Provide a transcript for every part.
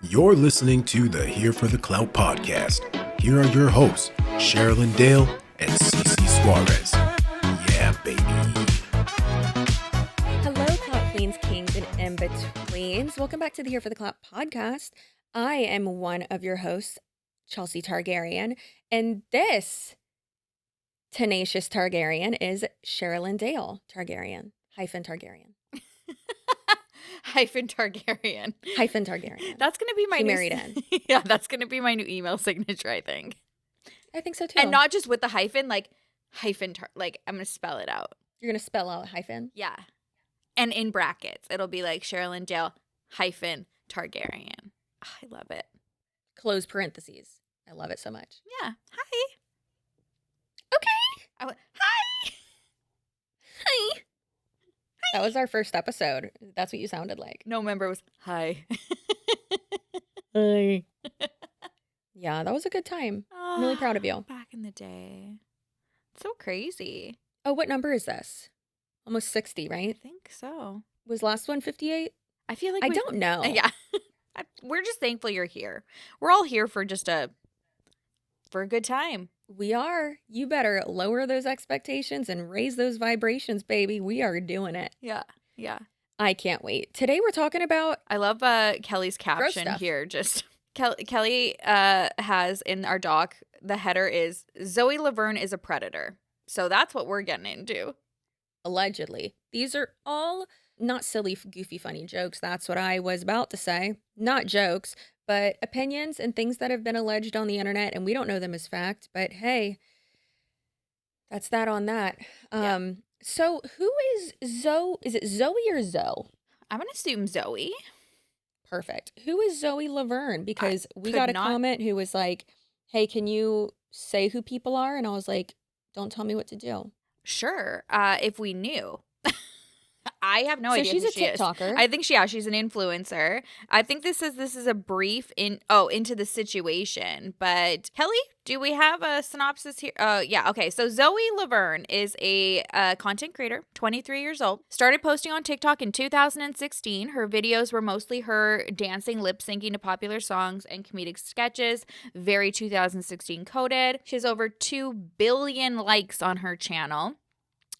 You're listening to the Here for the Clout podcast. Here are your hosts, Sherilyn Dale and Cece Suarez. Yeah, baby. Hello, Clout Queens, Kings, and in-betweens. Welcome back to the Here for the Clout podcast. I am one of your hosts, Chelsea Targaryen, and this tenacious Targaryen is Sherilyn Dale Targaryen, -Targaryen. -Targaryen. -Targaryen. That's going to be my new... married in. Yeah, that's going to be my new email signature, I think. I think so, too. And not just with the hyphen, like, I'm going to spell it out. You're going to spell out hyphen? Yeah. And in brackets, it'll be like Sherilyn Dale -Targaryen. I love it. Close parentheses. I love it so much. Yeah. Hi. Okay. I went, hi. Hi. That was our first episode. That's what you sounded like. No member was, hi. Hi. Yeah, that was a good time. I'm really proud of you. Back in the day. So crazy. Oh, what number is this? Almost 60, I right? think so. Was last one 58? I feel like I don't know. Yeah. We're just thankful you're here. We're all here for for a good time. We are. You better lower those expectations and raise those vibrations, baby. We are doing it. Yeah. Yeah. I can't wait. Today we're talking about... I love Kelly's caption here. Just Kelly has in our doc, the header is Zoe Laverne is a predator. So that's what we're getting into. Allegedly. These are all not silly, goofy, funny jokes. That's what I was about to say. Not jokes, but opinions and things that have been alleged on the internet, and we don't know them as fact. But hey, that's that on that. Yeah. So who is Zoe? Is it Zoe or Zoe? I'm going to assume Zoe. Perfect. Who is Zoe Laverne? Because we got a comment who was like, hey, can you say who people are? And I was like, don't tell me what to do. Sure. If we knew. I have no idea. So she's who a she is. TikToker. I think she's an influencer. I think this is a brief into the situation. But Kelly, do we have a synopsis here? Yeah. Okay. So Zoe Laverne is a content creator, 23 years old. Started posting on TikTok in 2016. Her videos were mostly her dancing, lip syncing to popular songs and comedic sketches. Very 2016 coded. She has over 2 billion likes on her channel.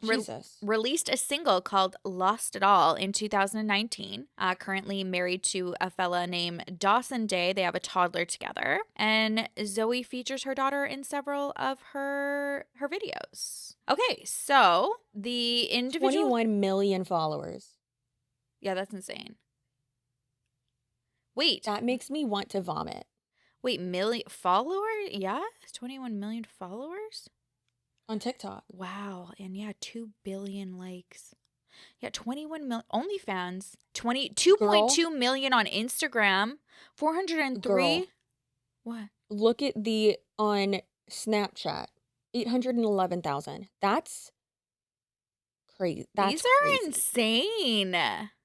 Jesus. Released a single called Lost It All in 2019. Currently married to a fella named Dawson Day. They have a toddler together. And Zoe features her daughter in several of her videos. Okay, so the individual... 21 million followers. Yeah, that's insane. Wait. That makes me want to vomit. Wait, million followers? Yeah? 21 million followers? On TikTok. Wow. And yeah, 2 billion likes. Yeah, 21 million. OnlyFans. 2.2 million on Instagram. 403. Girl. What? Look at on Snapchat. 811,000. That's crazy. These are insane.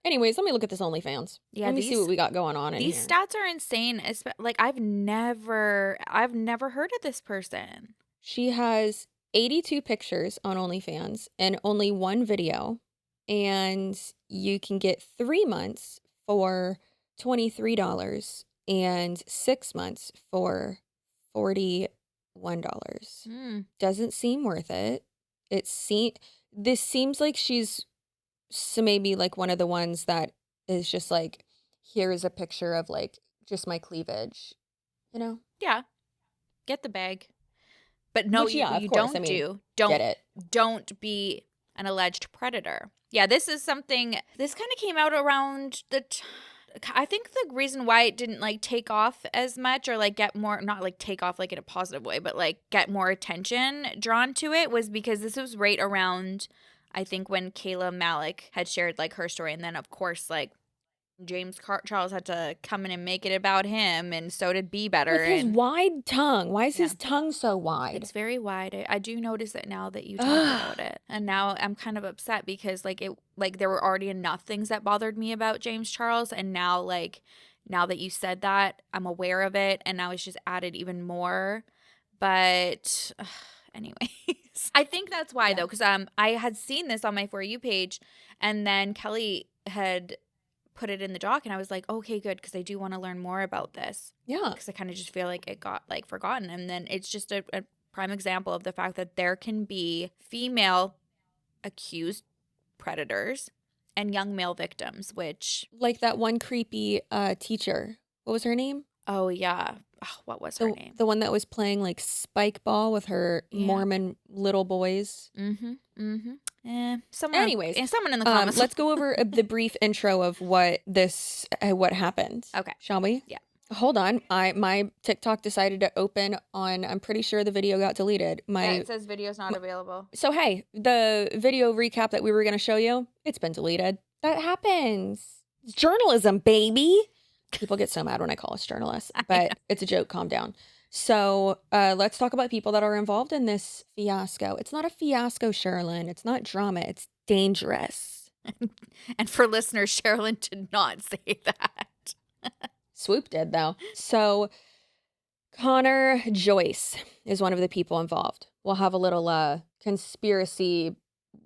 Anyways, let me look at this OnlyFans. Yeah, let me see what we got going on in here. These stats are insane. Like I've never heard of this person. She has 82 pictures on OnlyFans and only one video. And you can get 3 months for $23 and 6 months for $41. Doesn't seem worth it. This seems like she's maybe like one of the ones that is just like, here's a picture of like just my cleavage, you know? Yeah. Get the bag. But no, Which, yeah, you course. don't Get it. Don't be an alleged predator. Yeah, this is something, this kind of came out around I think the reason why it didn't like take off as much or like get more, not like take off like in a positive way, but like get more attention drawn to it was because this was right around, I think when Kayla Malik had shared like her story. And then of course, like James Charles had to come in and make it about him, and so did Be Better. With his wide tongue. Why is his tongue so wide? It's very wide. I do notice it now that you talk about it. And now I'm kind of upset because there were already enough things that bothered me about James Charles, and now that you said that, I'm aware of it, and now it's just added even more. But anyways, I think that's why though, because I had seen this on my For You page, and then Kelly had put it in the doc, and I was like, okay, good, because I do want to learn more about this. Yeah. Because I kind of just feel like it got like forgotten. And then it's just a prime example of the fact that there can be female accused predators and young male victims, which, Like that one creepy teacher. What was her name? oh yeah, what was her name? The one that was playing like spike ball with her Yeah. Mormon little boys. Someone in the comments. Let's go over the brief intro of what happened. Okay. Shall we? Yeah. Hold on. My TikTok decided to open on, I'm pretty sure the video got deleted. It says video's not available. So hey, the video recap that we were going to show you, it's been deleted. That happens. It's journalism, baby. People get so mad when I call us journalists, but it's a joke. Calm down. So let's talk about people that are involved in this fiasco. It's not a fiasco, Sherilyn. It's not drama. It's dangerous. And for listeners, Sherilyn did not say that. Swoop did, though. So Connor Joyce is one of the people involved. We'll have a little conspiracy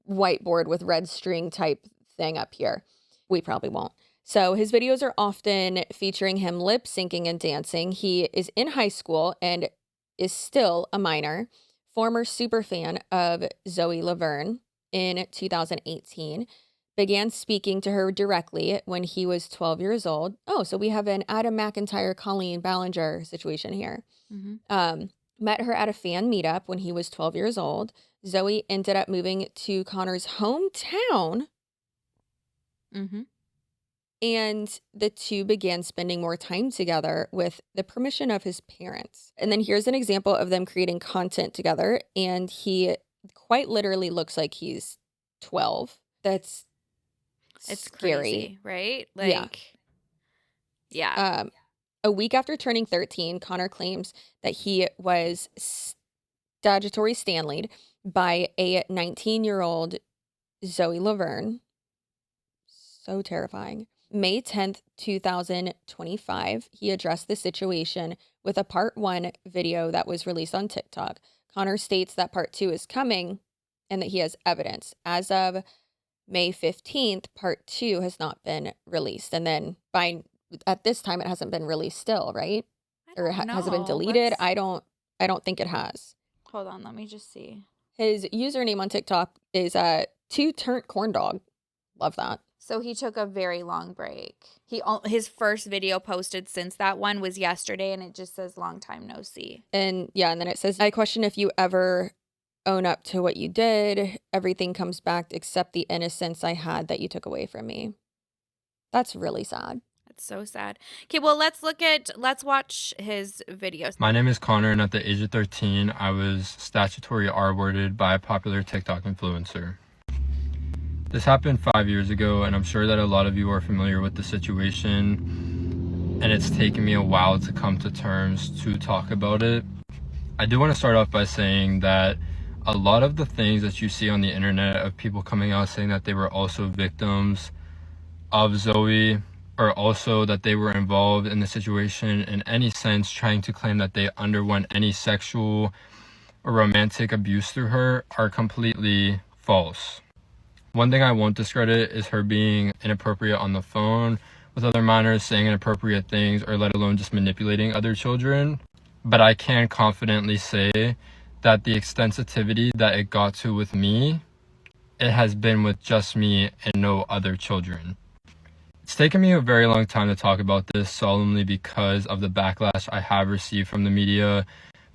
whiteboard with red string type thing up here. We probably won't. So his videos are often featuring him lip syncing and dancing. He is in high school and is still a minor. Former super fan of Zoe Laverne in 2018. Began speaking to her directly when he was 12 years old. Oh, so we have an Adam McIntyre, Colleen Ballinger situation here. Met her at a fan meetup when he was 12 years old. Zoe ended up moving to Connor's hometown. And the two began spending more time together with the permission of his parents. And then here's an example of them creating content together. And he quite literally looks like he's 12. It's scary. Crazy, right? Like, yeah. A week after turning 13, Connor claims that he was statutory Stanley'd by a 19-year-old Zoe Laverne. So terrifying. May 10th, 2025, he addressed the situation with a part 1 video that was released on TikTok. Connor states that part 2 is coming and that he has evidence. As of May 15th, part 2 has not been released. And then at this time, it hasn't been released still, right? Or has it been deleted? I don't think it has. Hold on, let me just see. His username on TikTok is 2turnt corn dog. Love that. So he took a very long break. His first video posted since that one was yesterday, and it just says long time no see. And yeah, and then it says, I question if you ever own up to what you did. Everything comes back except the innocence I had that you took away from me. That's really sad. That's so sad. Okay, well, let's watch his videos. My name is Connor, and at the age of 13, I was statutory R-worded by a popular TikTok influencer. This happened 5 years ago, and I'm sure that a lot of you are familiar with the situation, and it's taken me a while to come to terms to talk about it. I do want to start off by saying that a lot of the things that you see on the internet of people coming out saying that they were also victims of Zoe, or also that they were involved in the situation in any sense, trying to claim that they underwent any sexual or romantic abuse through her, are completely false. One thing I won't discredit is her being inappropriate on the phone with other minors, saying inappropriate things, or let alone just manipulating other children. But I can confidently say that the extensivity that it got to with me, it has been with just me and no other children. It's taken me a very long time to talk about this solemnly because of the backlash I have received from the media,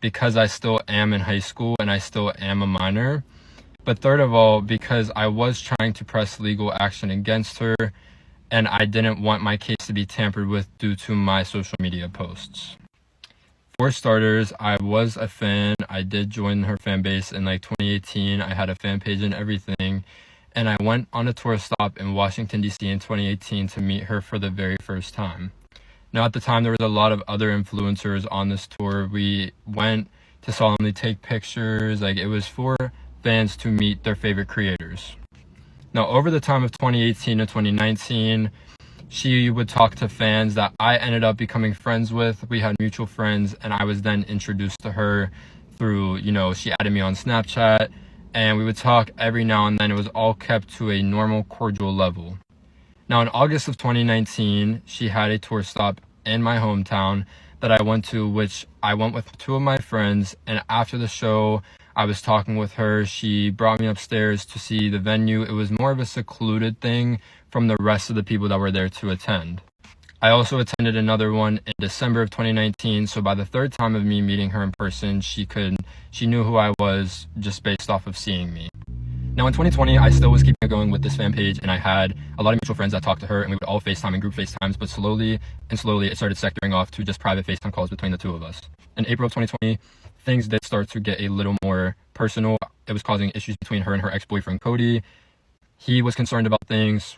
because I still am in high school and I still am a minor. But third of all, because I was trying to press legal action against her, and I didn't want my case to be tampered with due to my social media posts. For starters, I was a fan. I did join her fan base in 2018. I had a fan page and everything. And I went on a tour stop in Washington, D.C. in 2018 to meet her for the very first time. Now, at the time, there was a lot of other influencers on this tour. We went to solemnly take pictures. It was for fans to meet their favorite creators. Now, over the time of 2018 to 2019, she would talk to fans that I ended up becoming friends with. We had mutual friends, and I was then introduced to her through, she added me on Snapchat, and we would talk every now and then. It was all kept to a normal, cordial level. Now, in August of 2019, she had a tour stop in my hometown that I went to, which I went with two of my friends. And after the show, I was talking with her. She brought me upstairs to see the venue. It was more of a secluded thing from the rest of the people that were there to attend. I also attended another one in December of 2019. So by the third time of me meeting her in person, she knew who I was just based off of seeing me. Now in 2020, I still was keeping it going with this fan page, and I had a lot of mutual friends that talked to her, and we would all FaceTime and group FaceTimes, but slowly it started sectoring off to just private FaceTime calls between the two of us. In April of 2020, things did start to get a little more personal. It was causing issues between her and her ex-boyfriend, Cody. He was concerned about things,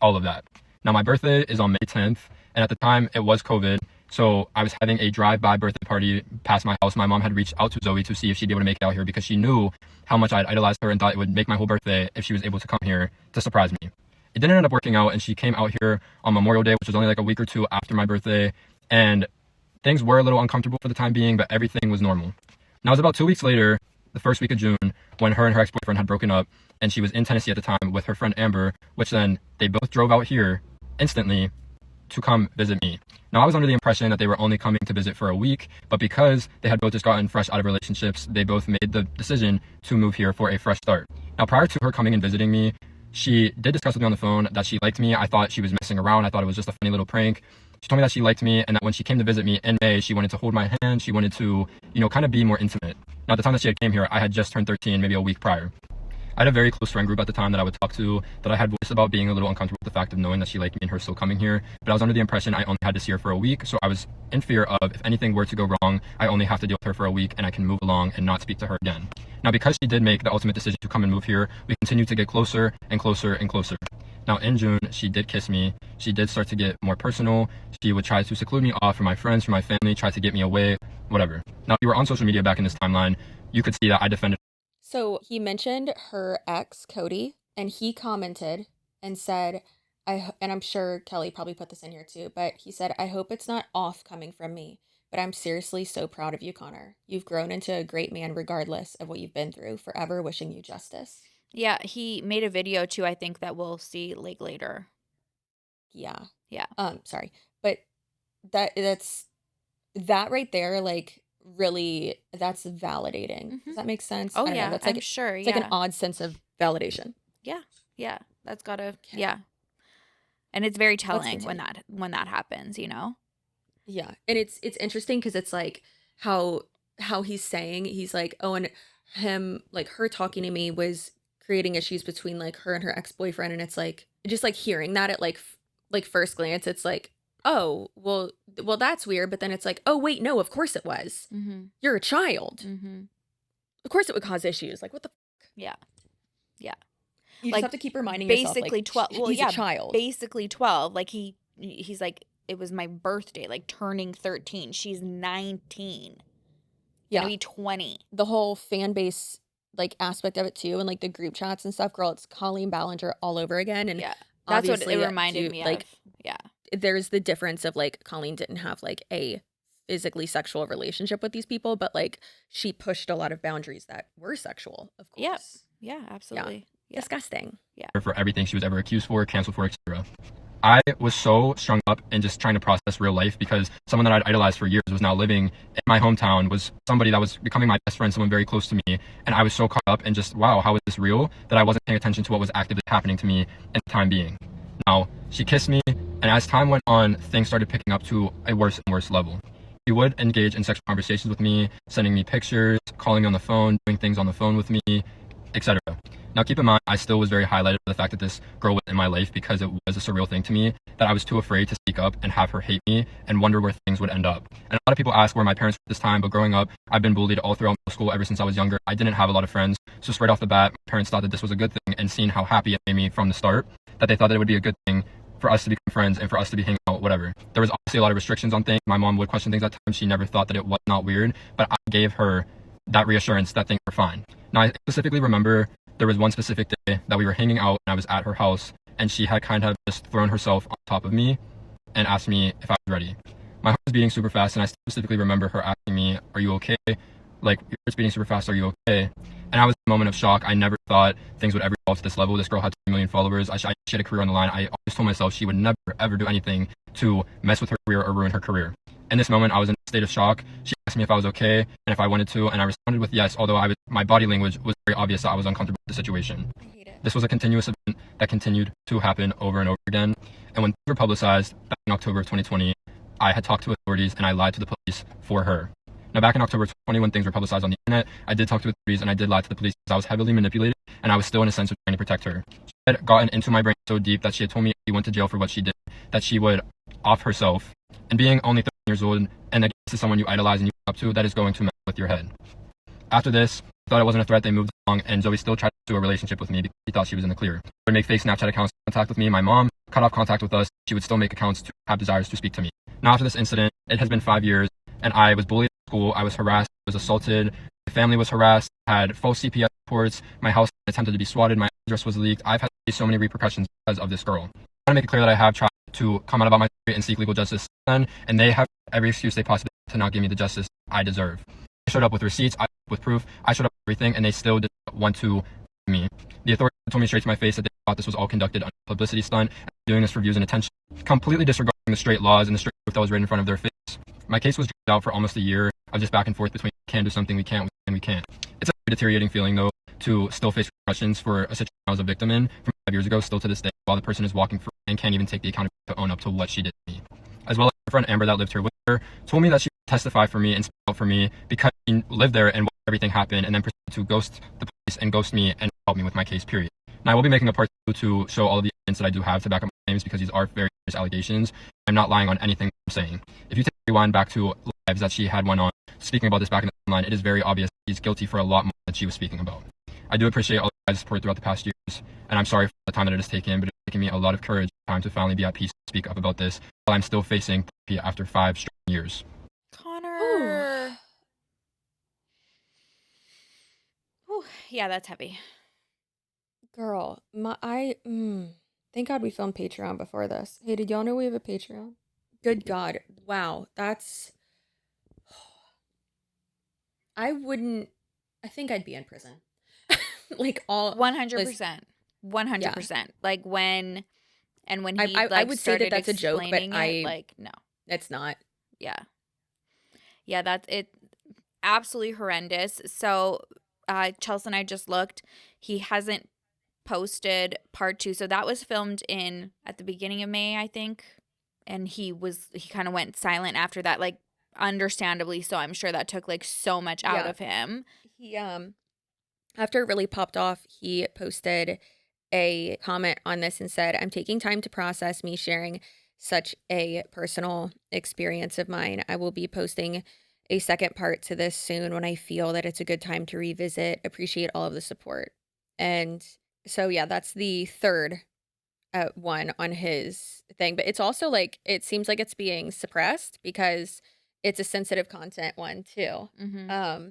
all of that. Now my birthday is on May 10th, and at the time it was COVID, so I was having a drive-by birthday party past my house. My mom had reached out to Zoe to see if she'd be able to make it out here because she knew how much I'd idolized her and thought it would make my whole birthday if she was able to come here to surprise me. It didn't end up working out, and she came out here on Memorial Day, which was only like a week or two after my birthday, and things were a little uncomfortable for the time being, but everything was normal. Now it was about 2 weeks later, the first week of June, when her and her ex-boyfriend had broken up, and she was in Tennessee at the time with her friend Amber, which then they both drove out here instantly to come visit me. Now I was under the impression that they were only coming to visit for a week, but because they had both just gotten fresh out of relationships, they both made the decision to move here for a fresh start. Now prior to her coming and visiting me, she did discuss with me on the phone that she liked me. I thought she was messing around. I thought it was just a funny little prank. She told me that she liked me, and that when she came to visit me in May, she wanted to hold my hand. She wanted to, kind of be more intimate. Now at the time that she had came here, I had just turned 13, maybe a week prior. I had a very close friend group at the time that I would talk to, that I had voiced about being a little uncomfortable with the fact of knowing that she liked me and her still coming here. But I was under the impression I only had to see her for a week, so I was in fear of if anything were to go wrong, I only have to deal with her for a week and I can move along and not speak to her again. Now because she did make the ultimate decision to come and move here, we continued to get closer and closer and closer. Now in June, she did kiss me. She did start to get more personal. She would try to seclude me off from my friends, from my family, try to get me away, whatever. Now if you were on social media back in this timeline, you could see that I defended. So he mentioned her ex, Cody, and he commented and said, and I'm sure Kelly probably put this in here too, but he said, "I hope it's not off coming from me, but I'm seriously so proud of you, Connor. You've grown into a great man regardless of what you've been through. Forever wishing you justice." Yeah, he made a video too, I think, that we'll see later. Yeah. Yeah. Sorry. But that's that right there, like, really, that's validating. Does that make sense? Oh I don't know, yeah, that's like, I'm sure. it's like an odd sense of validation. Yeah, that's gotta. Yeah, and it's very telling continue. when that happens. Yeah, and it's interesting because it's like how he's saying, he's like, oh, and him, like, her talking to me was creating issues between like her and her ex-boyfriend, and it's like just like hearing that at like first glance, it's like, oh, well that's weird, but then it's like, oh wait, no, of course it was. You're a child. Of course it would cause issues. Like, what the Yeah. you Like, just have to keep reminding basically yourself, like, 12. Well, he's yeah, a child. basically 12. Like he's like, it was my birthday, like turning 13. She's 19. Yeah, Gonna be 20. the whole fan base like aspect of it too, and like the group chats and stuff, girl, it's Colleen Ballinger all over again. And Yeah, that's what it obviously, reminded me like, of. Yeah. there's the difference of like Colleen didn't have like a physically sexual relationship with these people, but like she pushed a lot of boundaries that were sexual, of course. Yeah, absolutely. Yeah. Disgusting. For everything she was ever accused for, canceled for, etc. I was so strung up and just trying to process real life because someone that I'd idolized for years was now living in my hometown, was somebody that was becoming my best friend, someone very close to me. And I was so caught up and just, wow, how is this real? That I wasn't paying attention to what was actively happening to me in the time being. Now, she kissed me, and as time went on, things started picking up to a worse and worse level. She would engage in sexual conversations with me, sending me pictures, calling me on the phone, doing things on the phone with me, etc. Now, keep in mind, I still was very highlighted by the fact that this girl was in my life because it was a surreal thing to me, that I was too afraid to speak up and have her hate me and wonder where things would end up. And a lot of people ask where my parents were at this time, but growing up, I've been bullied all throughout middle school ever since I was younger. I didn't have a lot of friends, so straight off the bat, my parents thought that this was a good thing, and seeing how happy it made me from the start, that they thought that it would be a good thing for us to become friends and for us to be hanging out, whatever. There was obviously a lot of restrictions on things. My mom would question things at times. She never thought that it was not weird, but I gave her that reassurance that things were fine. Now, I specifically remember there was one specific day that we were hanging out and I was at her house, and she had kind of just thrown herself on top of me and asked me if I was ready. My heart was beating super fast, and I specifically remember her asking me, "Are you okay?" Like, your heart's beating super fast. Are you okay? And I was in a moment of shock. I never thought things would ever evolve to this level. This girl had 2 million followers. She had a career on the line. I always told myself she would never, ever do anything to mess with her career or ruin her career. In this moment, I was in a state of shock. She asked me if I was okay and if I wanted to, and I responded with yes, although my body language was very obvious that I was uncomfortable with the situation. I hate it. This was a continuous event that continued to happen over and over again. And when things were publicized back in October of 2020, I had talked to authorities and I lied to the police for her. Now, back in October 2020, when things were publicized on the internet, I did talk to authorities and I did lie to the police because I was heavily manipulated and I was still in a sense of trying to protect her. She had gotten into my brain so deep that she had told me she went to jail for what she did, that she would off herself. And being only 13 years old and again, this is someone you idolize and you look up to, that is going to mess with your head. After this, I thought it wasn't a threat. They moved along and Zoe still tried to do a relationship with me because she thought she was in the clear. She would make fake Snapchat accounts to contact with me. My mom cut off contact with us. She would still make accounts to have desires to speak to me. Now, after this incident, it has been 5 years and I was bullied at school. I was harassed. I was assaulted. My family was harassed. I had false CPS reports. My house attempted to be swatted. My address was leaked. I've had so many repercussions because of this girl. I want to make it clear that I have tried to come out about my story and seek legal justice, and they have every excuse they possibly have to not give me the justice I deserve. I showed up with receipts, I showed up with proof, I showed up with everything, and they still did not want to me. The authorities told me straight to my face that they thought this was all conducted under a publicity stunt, and doing this for views and attention, completely disregarding the straight laws and the straight proof that was right in front of their face. My case was dragged out for almost a year of just back and forth between we can do something, we can't, and we can't. It's a deteriorating feeling, though, to still face repercussions for a situation I was a victim in from 5 years ago, still to this day, while the person is walking free and can't even take the accountability to own up to what she did to me. As well as her friend Amber that lived here with her, told me that she would testify for me and speak out for me because she lived there and watched everything happen, and then proceeded to ghost the police and ghost me and help me with my case, period. Now, I will be making a part 2 to show all of the evidence that I do have to back up my claims because these are very serious allegations. I'm not lying on anything I'm saying. If you take rewind back to lives that she had one on, speaking about this back in the timeline, it is very obvious she's guilty for a lot more than she was speaking about. I do appreciate all the guys' support throughout the past years, and I'm sorry for the time that it has taken, but it's taken me a lot of courage and time to finally be at peace to speak up about this while I'm still facing therapy after 5 straight years. Connor. Ooh, yeah, that's heavy. Girl, thank God we filmed Patreon before this. Hey, did y'all know we have a Patreon? Good God. Wow, that's... I think I'd be in prison. Like all 100%. 100%. Yeah. Like when he I would say that that's a joke, but no. It's not. Yeah. Yeah, that's it. Absolutely horrendous. So Chelsea and I just looked. He hasn't posted part 2. So that was filmed at the beginning of May, I think. And he kind of went silent after that, like understandably so. I'm sure that took like so much out of him. He after it really popped off, he posted a comment on this and said, "I'm taking time to process me sharing such a personal experience of mine. I will be posting a second part to this soon when I feel that it's a good time to revisit. Appreciate all of the support." And so, yeah, that's the third one on his thing. But it's also like, it seems like it's being suppressed because it's a sensitive content one too. Mm-hmm.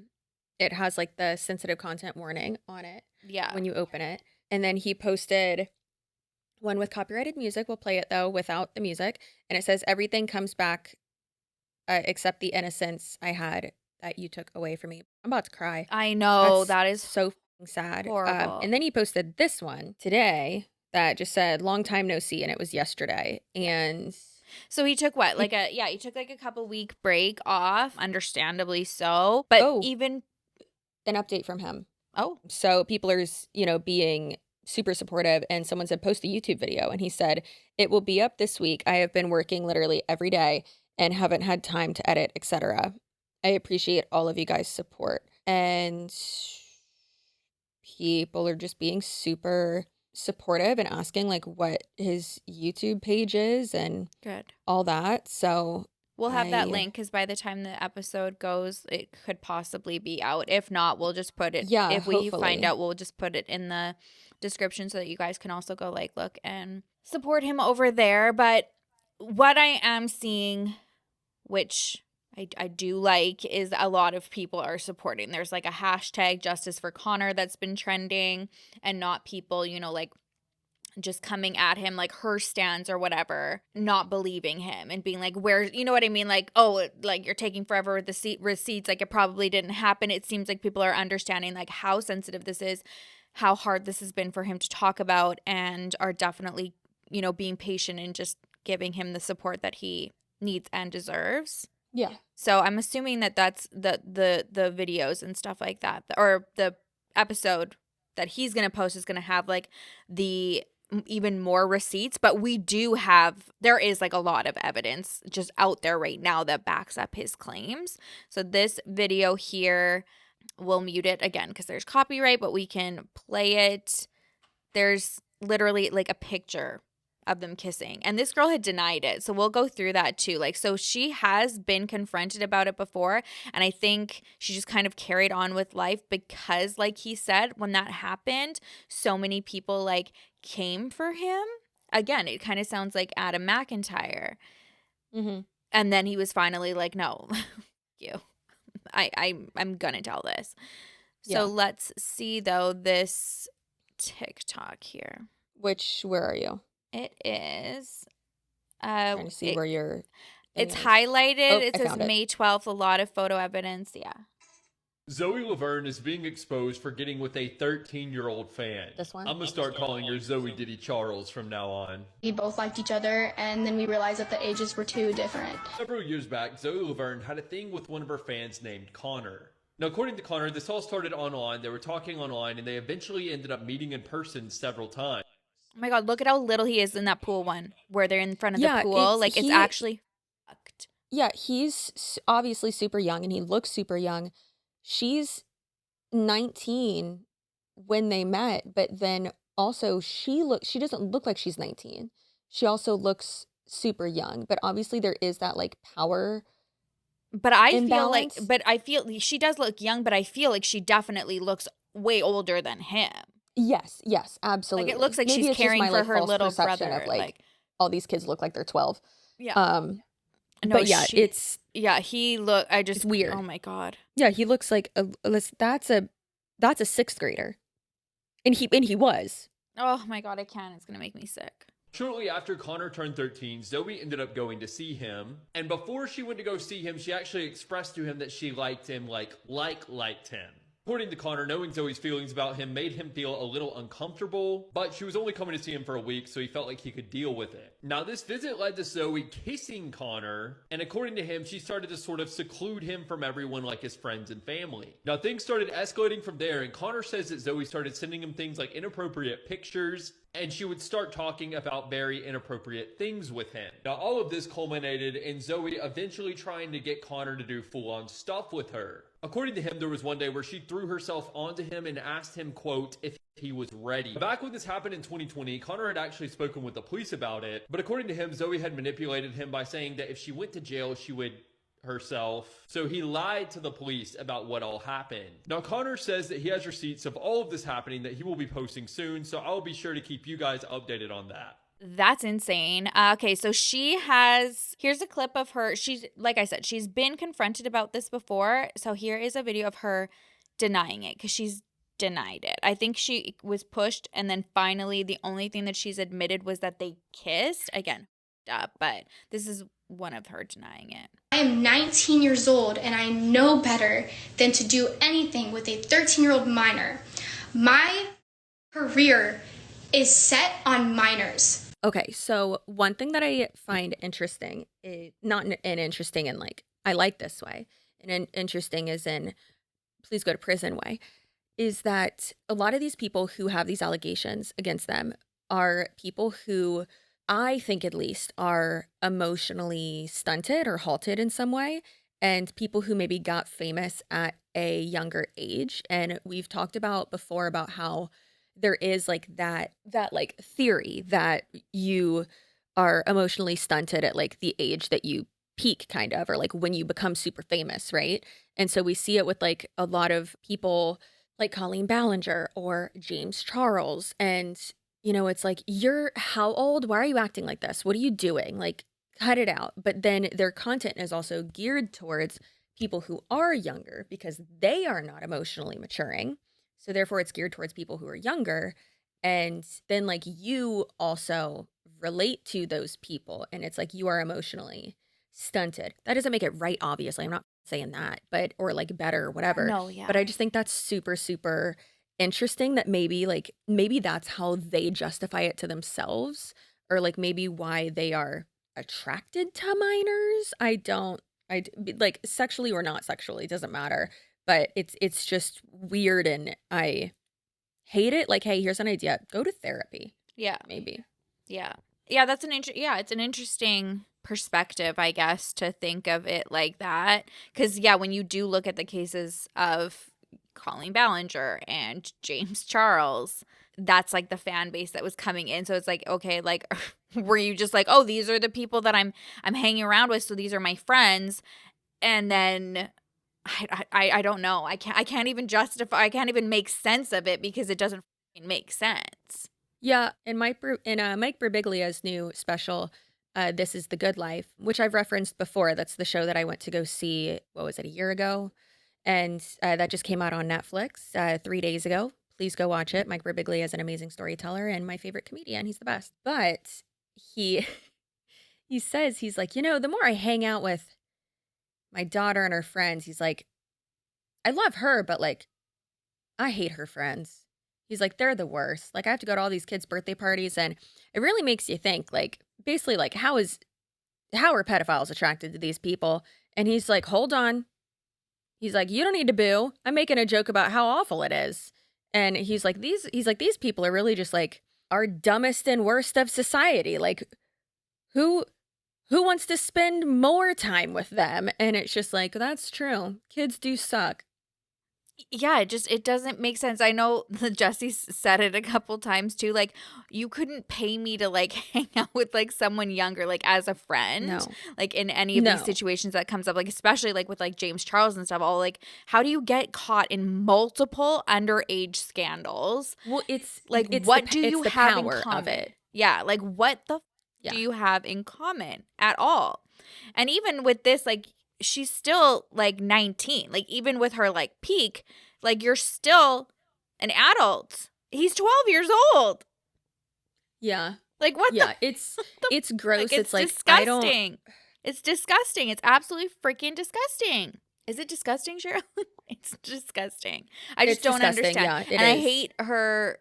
It has like the sensitive content warning on it. Yeah. When you open it. And then he posted one with copyrighted music. We'll play it though without the music. And it says, "Everything comes back except the innocence I had that you took away from me." I'm about to cry. I know. That is so sad. Horrible. And then he posted this one today that just said, "Long time no see," and it was yesterday. And so he took what? He took like a couple week break off, understandably so. But even an update from him. Oh. So people are, being super supportive, and someone said, "Post a YouTube video." And he said, "It will be up this week. I have been working literally every day and haven't had time to edit, etc. I appreciate all of you guys' support." And people are just being super supportive and asking like what his YouTube page is and all that. So we'll have that link because by the time the episode goes, it could possibly be out. If not, we'll just put it. Yeah, if we find out, we'll just put it in the description so that you guys can also go look and support him over there. But what I am seeing, which I do like, is a lot of people are supporting. There's like a hashtag Justice for Connor that's been trending, and not people, just coming at him, like her stance or whatever, not believing him and being like, where, you know what I mean? Like, oh, like you're taking forever with the receipts. Like it probably didn't happen. It seems like people are understanding like how sensitive this is, how hard this has been for him to talk about, and are definitely, you know, being patient and just giving him the support that he needs and deserves. Yeah. So I'm assuming that that's the videos and stuff like that, or the episode that he's going to post is going to have like the even more receipts, but there is like a lot of evidence just out there right now that backs up his claims. So this video here, we'll mute it again because there's copyright, but we can play it. There's literally like a picture of them kissing, and this girl had denied it, so we'll go through that too. Like, so she has been confronted about it before, and I think she just kind of carried on with life because, like he said, when that happened, so many people like came for him. Again, it kind of sounds like Adam McIntyre. Mm-hmm. And then he was finally like, no, you, I'm gonna tell this. So let's see though this TikTok here. Where are you? It is. Trying to see where you're. It's highlighted. Oh, it says May 12th. A lot of photo evidence. Yeah. Zoe Laverne is being exposed for getting with a 13-year-old fan. This one? I'm going to start calling her Zoe Diddy Charles from now on. We both liked each other, and then we realized that the ages were too different. Several years back, Zoe Laverne had a thing with one of her fans named Connor. Now, according to Connor, this all started online. They were talking online, and they eventually ended up meeting in person several times. Oh my God, look at how little he is in that pool one where they're in front of the pool. It's actually fucked. Yeah, he's obviously super young and he looks super young. She's 19 when they met, but then also she doesn't look like she's 19. She also looks super young, but obviously there is that like power But I imbalance. feel she does look young, but I feel like she definitely looks way older than him. Yes, absolutely. Like it looks like Maybe she's it's just caring my, for like, her false little perception brother. of like all these kids look like they're 12. Yeah. No, but yeah, it's weird. Oh my God. Yeah, he looks like that's a sixth grader, and he was. Oh my God, I can't. It's gonna make me sick. Shortly after Connor turned 13, Zoe ended up going to see him. And before she went to go see him, she actually expressed to him that she liked him, liked him. According to Connor, knowing Zoe's feelings about him made him feel a little uncomfortable, but she was only coming to see him for a week, so he felt like he could deal with it. Now, this visit led to Zoe kissing Connor, and according to him, she started to sort of seclude him from everyone like his friends and family. Now, things started escalating from there, and Connor says that Zoe started sending him things like inappropriate pictures, and she would start talking about very inappropriate things with him. Now, all of this culminated in Zoe eventually trying to get Connor to do full-on stuff with her. According to him, there was one day where she threw herself onto him and asked him, quote, if he was ready. Back when this happened in 2020, Connor had actually spoken with the police about it, but according to him, Zoe had manipulated him by saying that if she went to jail, she would herself. So he lied to the police about what all happened. Now, Connor says that he has receipts of all of this happening that he will be posting soon, so I'll be sure to keep you guys updated on that. That's insane. Okay, so here's a clip of her. She's, like I said, she's been confronted about this before. So here is a video of her denying it because she's denied it. I think she was pushed, and then finally the only thing that she's admitted was that they kissed. Again, but this is one of her denying it. I am 19 years old, and I know better than to do anything with a 13-year-old minor. My career is set on minors. Okay, so one thing that I find interesting is not an interesting in like I like this way, and an interesting is in please go to prison way, is that a lot of these people who have these allegations against them are people who I think at least are emotionally stunted or halted in some way, and people who maybe got famous at a younger age. And we've talked about before about how there is like that like theory that you are emotionally stunted at like the age that you peak kind of, or like when you become super famous, right? And so we see it with like a lot of people like Colleen Ballinger or James Charles. And, you know, it's like, you're how old? Why are you acting like this? What are you doing? Like, cut it out. But then their content is also geared towards people who are younger because they are not emotionally maturing. So therefore it's geared towards people who are younger. And then like you also relate to those people, and it's like you are emotionally stunted. That doesn't make it right, obviously. I'm not saying that, but or like better or whatever. No, yeah. But I just think that's super, super interesting that maybe that's how they justify it to themselves, or like maybe why they are attracted to minors. Like sexually or not sexually, doesn't matter. But it's just weird, and I hate it. Like, hey, here's an idea. Go to therapy. Yeah. Maybe. Yeah. That's it's an interesting perspective, I guess, to think of it like that. Because, when you do look at the cases of Colleen Ballinger and James Charles, that's like the fan base that was coming in. So it's like, okay, like, were you just like, oh, these are the people that I'm hanging around with, so these are my friends, and then I don't know. I can't even justify. I can't even make sense of it because it doesn't make sense. Yeah, in Mike Birbiglia's new special, This Is the Good Life, which I've referenced before. That's the show that I went to go see, what was it, a year ago? And that just came out on Netflix 3 days ago. Please go watch it. Mike Birbiglia is an amazing storyteller and my favorite comedian. He's the best. But he says, he's like, the more I hang out with my daughter and her friends, he's like, I love her, but like, I hate her friends. He's like, they're the worst. Like, I have to go to all these kids' birthday parties, and it really makes you think, like, basically, like, how are pedophiles attracted to these people? And he's like, hold on. He's like, you don't need to boo. I'm making a joke about how awful it is. And he's like, these people are really just like our dumbest and worst of society. Like, who wants to spend more time with them? And it's just like, that's true. Kids do suck. Yeah, it doesn't make sense. I know Jesse said it a couple times too. Like, you couldn't pay me to like hang out with like someone younger, like as a friend. No. Like in any of these situations that comes up, like especially like with like James Charles and stuff. All like, how do you get caught in multiple underage scandals? Well, it's like, it's what the, do it's you the have power in common? of it? Yeah, like what the do you have in common at all? And even with this, like, she's still like 19. Like, even with her like peak, like, you're still an adult. He's 12 years old. Yeah. Like, what? Yeah, it's gross. Like, it's like disgusting. It's disgusting. It's absolutely freaking disgusting. Is it disgusting, Cheryl? It's disgusting. I just don't understand. Yeah, and I hate her.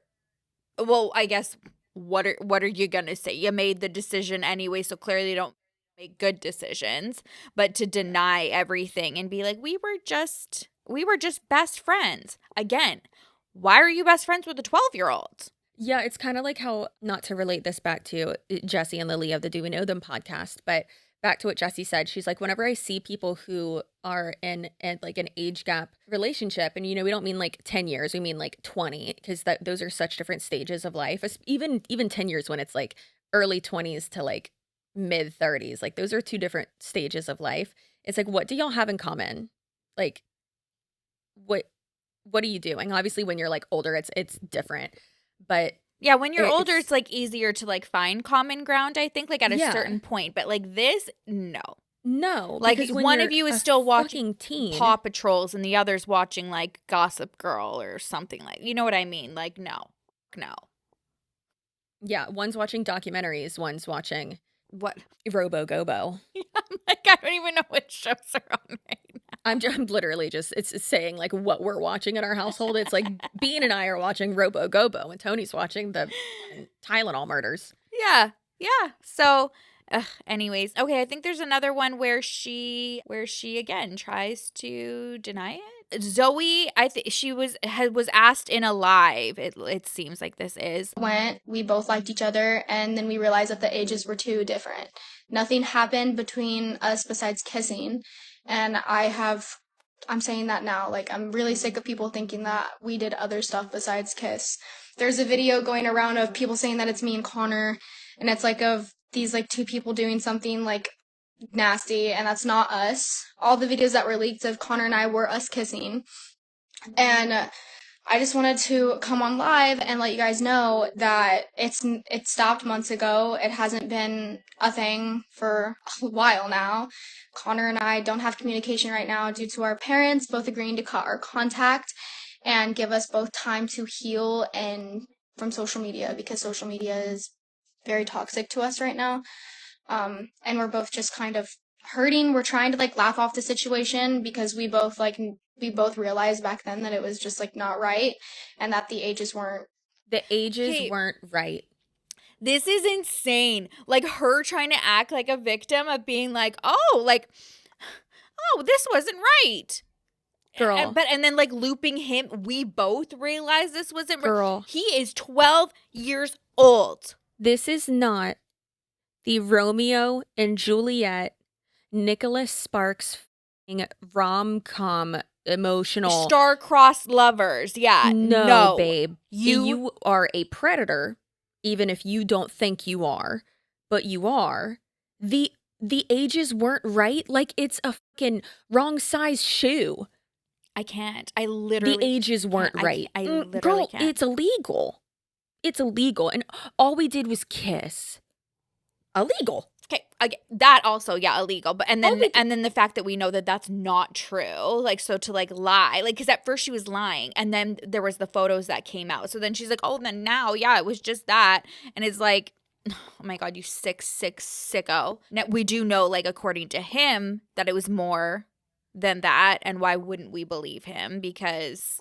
Well, I guess what are you gonna say? You made the decision anyway, so clearly you don't make good decisions. But to deny everything and be like, we were just best friends. Again, why are you best friends with a 12-year-old? Yeah, it's kind of like how, not to relate this back to Jesse and Lily of the Do We Know Them podcast, but back to what Jesse said, she's like, whenever I see people who are in like an age gap relationship, and we don't mean like 10 years, we mean like 20, because those are such different stages of life. Even 10 years when it's like early 20s to like mid 30s, like those are two different stages of life. It's like, what do y'all have in common? Like, what are you doing? Obviously, when you're like older, it's different, but yeah, when you're older, it's like easier to like find common ground, I think, like at a certain point. But like this, no. Like, one of you is still watching Paw Patrols and the other's watching like Gossip Girl or something, like, you know what I mean? Like, no. Yeah, one's watching documentaries, one's watching what? Robo Gobo. Like, I don't even know what shows are on right now. I'm literally just, it's saying like what we're watching in our household. It's like Bean and I are watching Robo Gobo and Tony's watching the Tylenol murders. Yeah. So, anyways, okay, I think there's another one where she again tries to deny it. Zoe, I think she was asked in a live. It seems like this is. We both liked each other, and then we realized that the ages were too different. Nothing happened between us besides kissing, and I'm saying that now. Like, I'm really sick of people thinking that we did other stuff besides kiss. There's a video going around of people saying that it's me and Connor, and it's like of these like two people doing something like nasty, and that's not us. All the videos that were leaked of Connor and I were us kissing. And I just wanted to come on live and let you guys know that it stopped months ago. It hasn't been a thing for a while now. Connor and I don't have communication right now due to our parents both agreeing to cut our contact and give us both time to heal and from social media, because social media is very toxic to us right now. And we're both just kind of hurting. We're trying to like laugh off the situation, because we both realized back then that it was just like not right, and that the ages weren't The ages weren't right. This is insane. Like her trying to act like a victim of being like, oh, this wasn't right. Girl. And then like looping him. We both realized this wasn't right. Girl. He is 12 years old. This is not the Romeo and Juliet, Nicholas Sparks rom-com emotional. Star-crossed lovers. Yeah. No, babe. You You are a predator, even if you don't think you are, but you are. The ages weren't right. Like, it's a fucking wrong size shoe. I can't. I literally The ages weren't can't. right. I literally Girl, can't. it's illegal. It's illegal. And all we did was kiss. Illegal. Okay, that also, yeah, illegal. But and then we- and then the fact that we know that that's not true, like, so to like lie, like, because at first she was lying, and then there was the photos that came out. So then she's like, oh, then now, yeah, it was just that, and it's like, oh my God, you sick sicko. Now we do know, like, according to him, that it was more than that, and why wouldn't we believe him? Because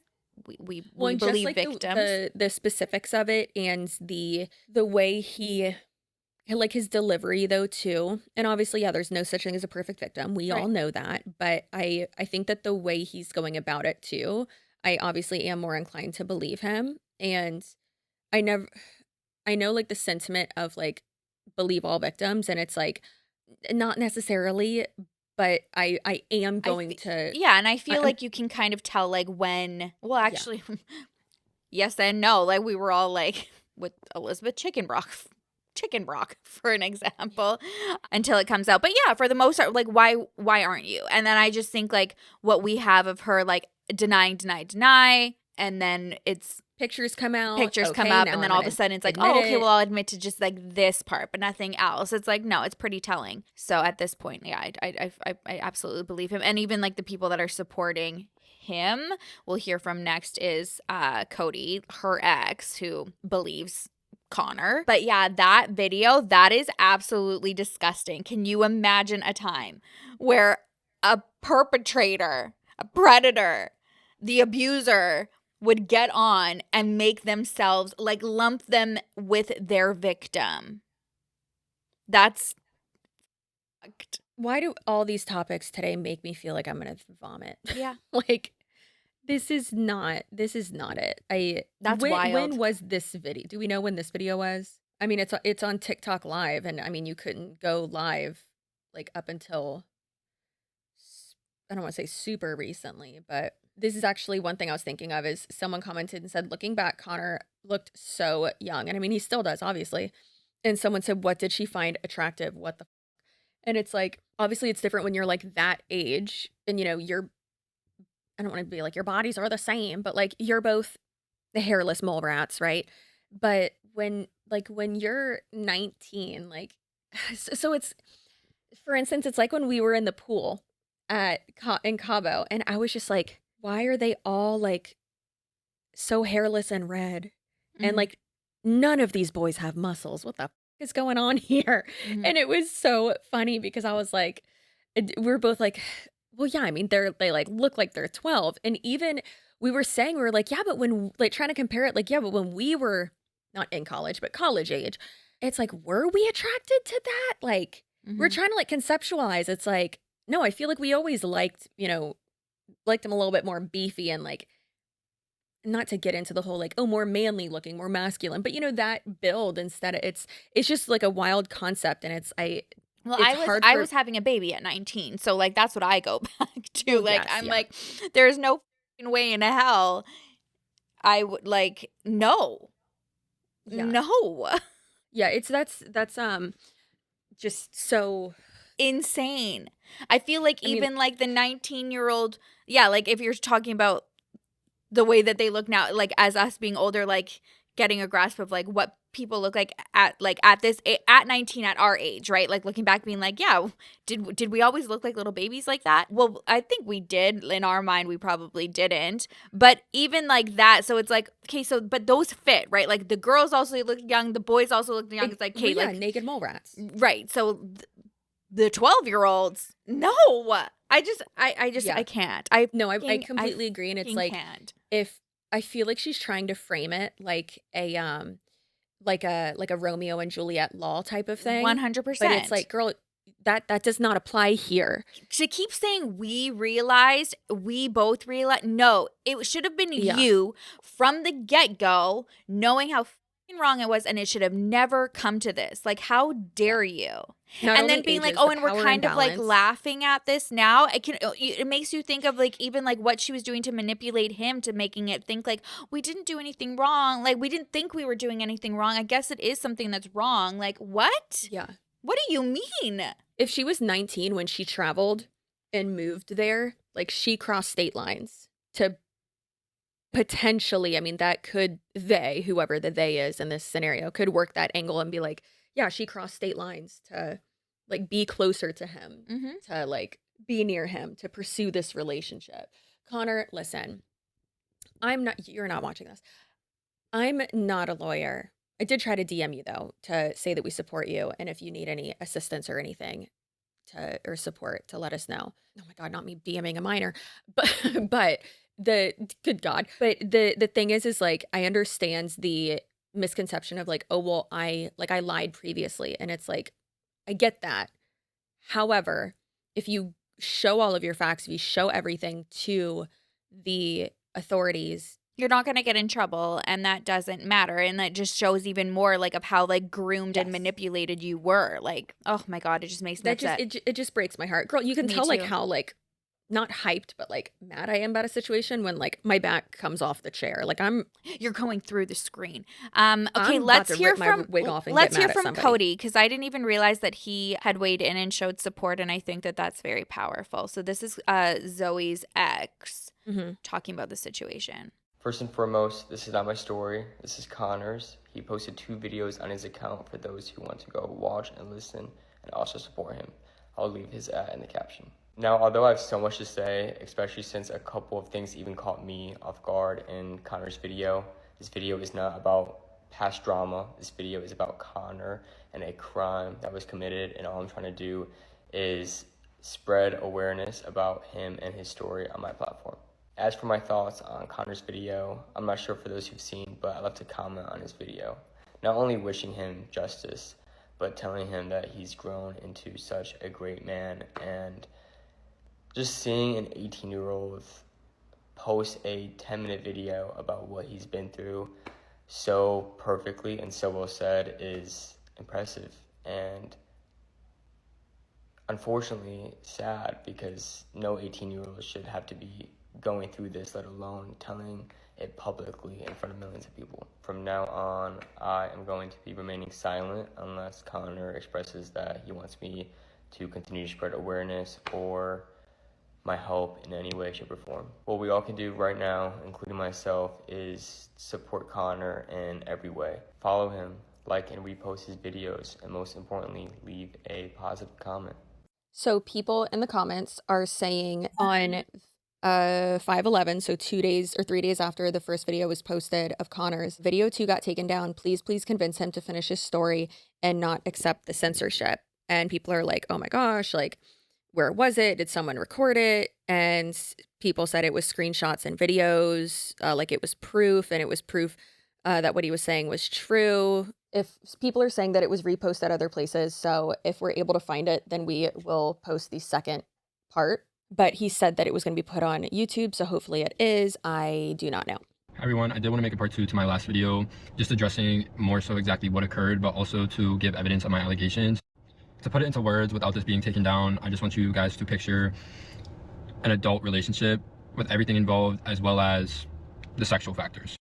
we and believe just, like, victims. the specifics of it, and the way he, like, his delivery though too. And obviously, yeah, there's no such thing as a perfect victim. We all Right. know that. But I think that the way he's going about it too, I obviously am more inclined to believe him. And I know like the sentiment of like believe all victims, and it's like not necessarily, but I am going to. Yeah, and I feel I- like you can kind of tell, like, when, well, actually, yes and no. Like, we were all like, with Elizabeth Chickenbrock, for an example, until it comes out. But yeah, for the most part, like, why aren't you? And then I just think, like, what we have of her, like, deny, and then it's Pictures come out, pictures come okay, up, now and then I'm all of a gonna sudden it's like, admit oh, okay, it. well, I'll admit to just like this part, but nothing else. It's like, no, it's pretty telling. So at this point, yeah, I absolutely believe him. And even like the people that are supporting him, we'll hear from next is Cody, her ex, who believes Connor. But yeah, that video, that is absolutely disgusting. Can you imagine a time where a perpetrator, a predator, the abuser would get on and make themselves, like, lump them with their victim? That's fucked. Why do all these topics today make me feel like I'm gonna vomit? Yeah. Like, this is not it. That's when, wild. When was this video? Do we know when this video was? I mean, it's on TikTok Live, and I mean, you couldn't go live like up until, I don't want to say super recently, but this is actually one thing I was thinking of. Is someone commented and said, looking back, Connor looked so young, and I mean, he still does, obviously. And someone said, what did she find attractive? What the f-? And it's like, obviously it's different when you're like that age, and you know, I don't want to be like your bodies are the same, but like you're both the hairless mole rats, right? But when you're 19, like, so it's, for instance, it's like when we were in the pool in Cabo, and I was just like, why are they all like so hairless and red? And like, none of these boys have muscles. What the f- is going on here? And it was so funny because I was like, we're both like, well, yeah, I mean, they like look like they're 12. And even we were like, yeah, but when, like, trying to compare it, like, yeah, but when we were not in college, but college age, it's like, were we attracted to that? Like, we're trying to like conceptualize. It's like, no, I feel like we always liked them a little bit more beefy, and like, not to get into the whole like, oh, more manly looking, more masculine, but that build, instead of, it's just like a wild concept. And Well, it's I was having a baby at 19, so like that's what I go back to. Well, Like, yes, I'm yeah. like, there's no fucking way in hell I would, like, no. Yeah. No. Yeah, that's just so Insane. I feel like I mean- even like the 19-year-old, yeah, like if you're talking about the way that they look now, like as us being older, like getting a grasp of like what people look like at 19 at our age, right? Like looking back being like, yeah, did we always look like little babies like that? Well, I think we did. In our mind, we probably didn't. But even like that, so it's like, okay, so but those fit, right? Like the girls also look young, the boys also look young. It's like, okay, yeah, like naked mole rats. right. So the 12-year-olds, no. I can't. I completely agree, and it's like can't. if I feel like she's trying to frame it like a like a Romeo and Juliet law type of thing. 100%. But it's like, girl, that does not apply here. She keeps saying we both realized. No, it should have been you from the get-go, knowing how wrong it was, and it should have never come to this. Like, how dare you? And then being like, oh, and we're kind of like laughing at this now. It makes you think of like even like what she was doing to manipulate him, to making it think like we didn't do anything wrong. Like we didn't think we were doing anything wrong. I guess it is something that's wrong. Like what? Yeah. What do you mean? If she was 19 when she traveled and moved there, like she crossed state lines to potentially, I mean, that could, whoever the they is in this scenario, could work that angle and be like, yeah, she crossed state lines to like be closer to him, to like be near him, to pursue this relationship. Connor, listen, you're not watching this. I'm not a lawyer. I did try to DM you though, to say that we support you. And if you need any assistance or anything or support, to let us know. Oh my God, not me DMing a minor, but good God. But the thing is like, I understand the misconception of like, oh, well, I lied previously. And it's like, I get that. However, if you show all of your facts, if you show everything to the authorities, you're not going to get in trouble, and that doesn't matter. And that just shows even more like of how like groomed and manipulated you were. Like, oh my God, it just makes me upset. It just breaks my heart. Girl, you can tell like how like not hyped, but like mad I am about a situation when like my back comes off the chair. Like you're going through the screen. Okay, let's hear from Cody, because I didn't even realize that he had weighed in and showed support, and I think that that's very powerful. So this is Zoe's ex talking about the situation. First and foremost, this is not my story. This is Connor's. He posted 2 videos on his account for those who want to go watch and listen and also support him. I'll leave his in the caption. Now, although I have so much to say, especially since a couple of things even caught me off guard in Connor's video, this video is not about past drama. This video is about Connor and a crime that was committed, and all I'm trying to do is spread awareness about him and his story on my platform. As for my thoughts on Connor's video, I'm not sure for those who've seen, but I'd love to comment on his video. Not only wishing him justice, but telling him that he's grown into such a great man, and just seeing an 18-year-old post a 10-minute video about what he's been through so perfectly and so well said is impressive, and unfortunately sad, because no 18-year-old should have to be going through this, let alone telling it publicly in front of millions of people. From now on, I am going to be remaining silent unless Connor expresses that he wants me to continue to spread awareness or my help in any way, shape, or form. What we all can do right now, including myself, is support Connor in every way. Follow him, like and repost his videos, and most importantly, leave a positive comment. So people in the comments are saying on 5/11, so 2 days or 3 days after the first video was posted of Connor's, video 2 got taken down. Please convince him to finish his story and not accept the censorship. And people are like, oh my gosh, like, where was it? Did someone record it? And people said it was screenshots and videos, like it was proof, and it was proof that what he was saying was true. If people are saying that it was reposted at other places, so if we're able to find it, then we will post the second part. But he said that it was going to be put on YouTube, so hopefully it is. I do not know. Hi everyone, I did want to make a part 2 to my last video, just addressing more so exactly what occurred, but also to give evidence of my allegations. To put it into words without this being taken down, I just want you guys to picture an adult relationship with everything involved, as well as the sexual factors.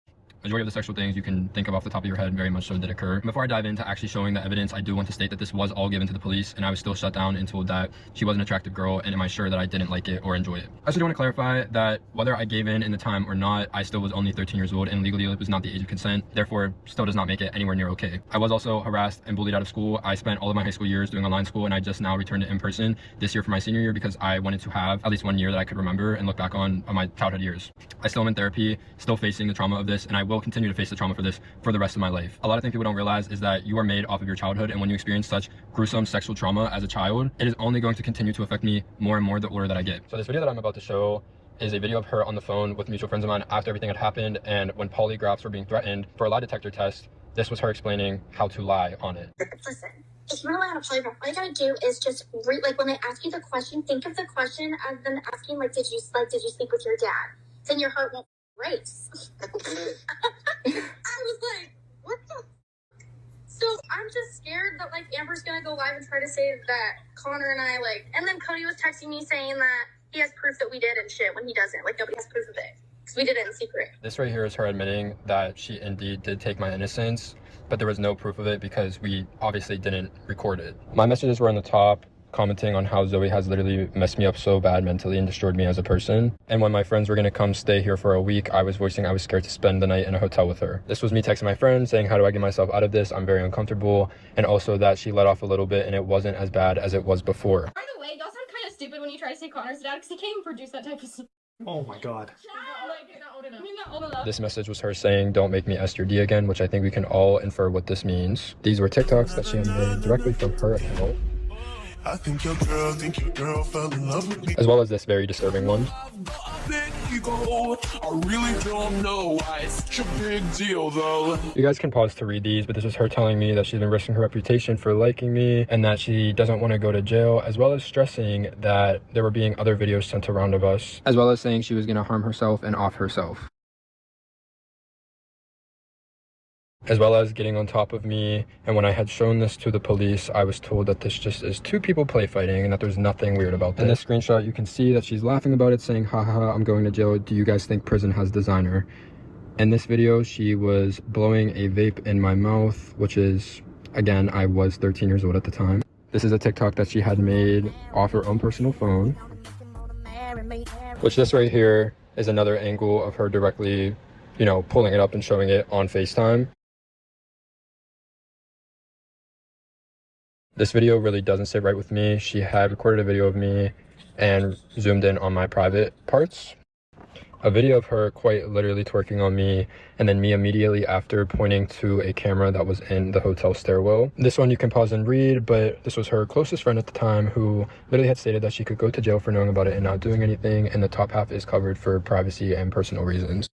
majority of the sexual things you can think of off the top of your head very much so did occur. Before I dive into actually showing the evidence, I do want to state that this was all given to the police, and I was still shut down and told that she was an attractive girl, and am I sure that I didn't like it or enjoy it. I also do want to clarify that whether I gave in the time or not, I still was only 13 years old, and legally it was not the age of consent, therefore still does not make it anywhere near okay. I was also harassed and bullied out of school. I spent all of my high school years doing online school, and I just now returned to in-person this year for my senior year because I wanted to have at least 1 year that I could remember and look back on my childhood years. I still am in therapy, still facing the trauma of this, and I will continue to face the trauma for this for the rest of my life. A lot of things people don't realize is that you are made off of your childhood, and when you experience such gruesome sexual trauma as a child, it is only going to continue to affect me more and more the older that I get. So this video that I'm about to show is a video of her on the phone with mutual friends of mine after everything had happened, and when polygraphs were being threatened for a lie detector test, this was her explaining how to lie on it. Listen, if you want to lie on a polygraph, all you gotta do is just read, like when they ask you the question, think of the question as them asking, like, did you sleep with your dad? Then your heart won't race. I was like, what the? So I'm just scared that like Amber's gonna go live and try to say that Connor and I and then Cody was texting me saying that he has proof that we did and shit when he doesn't. Like nobody has proof of it because we did it in secret. This right here is her admitting that she indeed did take my innocence, but there was no proof of it because we obviously didn't record it. My messages were on the top, commenting on how Zoe has literally messed me up so bad mentally and destroyed me as a person. And when my friends were gonna come stay here for a week, I was voicing I was scared to spend the night in a hotel with her. This was me texting my friend saying, how do I get myself out of this? I'm very uncomfortable. And also that she let off a little bit and it wasn't as bad as it was before. By the way, y'all sound kind of stupid when you try to say Connor's dad because he can't even produce that type of stuff. Oh my god. Not old enough. This message was her saying, don't make me S your D again, which I think we can all infer what this means. These were TikToks that she had made directly from her account. I think your girl fell in love with me. As well as this very disturbing one. I really don't know why it's such a big deal though. You guys can pause to read these, but this is her telling me that she's been risking her reputation for liking me and that she doesn't want to go to jail, as well as stressing that there were being other videos sent around of us, as well as saying she was going to harm herself and off herself. As well as getting on top of me, and when I had shown this to the police, I was told that this just is two people play fighting and that there's nothing weird about this. In this screenshot, you can see that she's laughing about it, saying, ha ha ha, I'm going to jail. Do you guys think prison has designer? In this video, she was blowing a vape in my mouth, which is, again, I was 13 years old at the time. This is a TikTok that she had made off her own personal phone, which this right here is another angle of her directly, you know, pulling it up and showing it on FaceTime. This video really doesn't sit right with me. She had recorded a video of me and zoomed in on my private parts. A video of her quite literally twerking on me, and then me immediately after pointing to a camera that was in the hotel stairwell. This one you can pause and read, but this was her closest friend at the time who literally had stated that she could go to jail for knowing about it and not doing anything, and the top half is covered for privacy and personal reasons.